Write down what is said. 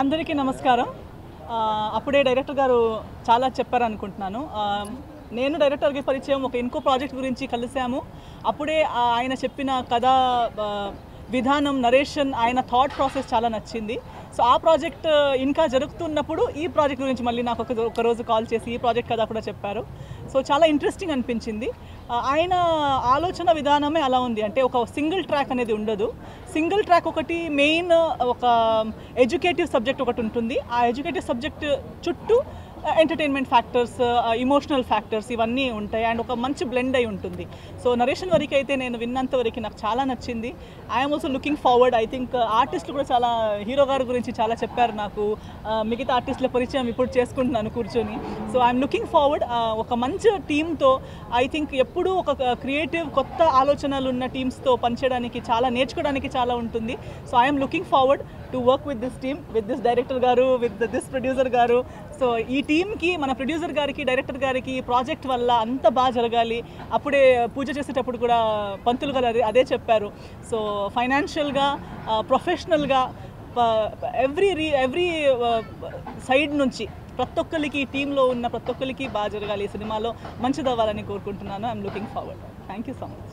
అందరికీ నమస్కారం. అప్పుడే డైరెక్టర్ గారు చాలా చెప్పారనుకుంటున్నాను. నేను డైరెక్టర్కి పరిచయం ఒక ఇంకో ప్రాజెక్ట్ గురించి కలిసాము. అప్పుడే ఆయన చెప్పిన కథ విధానం, నరేషన్, ఆయన థాట్ ప్రాసెస్ చాలా నచ్చింది. సో ఆ ప్రాజెక్ట్ ఇంకా జరుగుతున్నప్పుడు ఈ ప్రాజెక్ట్ గురించి మళ్ళీ నాకు ఒక రోజు కాల్ చేసి ఈ ప్రాజెక్ట్ కథ కూడా చెప్పారు. సో చాలా ఇంట్రెస్టింగ్ అనిపించింది. ఆయన ఆలోచన విధానమే అలా ఉంది. అంటే ఒక సింగిల్ ట్రాక్ అనేది ఉండదు. సింగిల్ ట్రాక్ ఒకటి మెయిన్, ఒక ఎడ్యుకేటివ్ సబ్జెక్ట్ ఒకటి ఉంటుంది. ఆ ఎడ్యుకేటివ్ సబ్జెక్ట్ చుట్టూ ఎంటర్టైన్మెంట్ ఫ్యాక్టర్స్, ఇమోషనల్ ఫ్యాక్టర్స్ ఇవన్నీ ఉంటాయి. అండ్ ఒక మంచి బ్లెండ్ అయి ఉంటుంది. సో నరేషన్ వరకు అయితే నేను విన్నంత వరకు నాకు చాలా నచ్చింది. I'm also looking forward. I think ఆర్టిస్టులు కూడా చాలా, హీరో గారి గురించి చాలా చెప్పారు నాకు. మిగతా ఆర్టిస్టుల పరిచయం ఇప్పుడు చేసుకుంటున్నాను కూర్చొని. So I'm looking forward. ఒక మంచి టీంతో, ఐ థింక్ ఎప్పుడూ ఒక క్రియేటివ్ కొత్త ఆలోచనలు ఉన్న టీమ్స్తో పనిచేయడానికి, చాలా నేర్చుకోవడానికి చాలా ఉంటుంది. So I'm looking forward to work with this team, with this director గారు, విత్ దిస్ ప్రొడ్యూసర్ గారు. సో ఈ టీమ్కి, మన ప్రొడ్యూసర్ గారికి, డైరెక్టర్ గారికి ప్రాజెక్ట్ వల్ల అంత బాగా జరగాలి. అప్పుడే పూజ చేసేటప్పుడు కూడా పంతులు గారు అదే చెప్పారు. సో ఫైనాన్షియల్గా, ప్రొఫెషనల్గా, ఎవ్రీ సైడ్ నుంచి ప్రతి ఒక్కరికి, టీంలో ఉన్న ప్రతి ఒక్కరికి బాగా జరగాలి. ఈ సినిమాలో మంచిదవ్వాలని కోరుకుంటున్నాను. I'm looking forward. Thank you so much.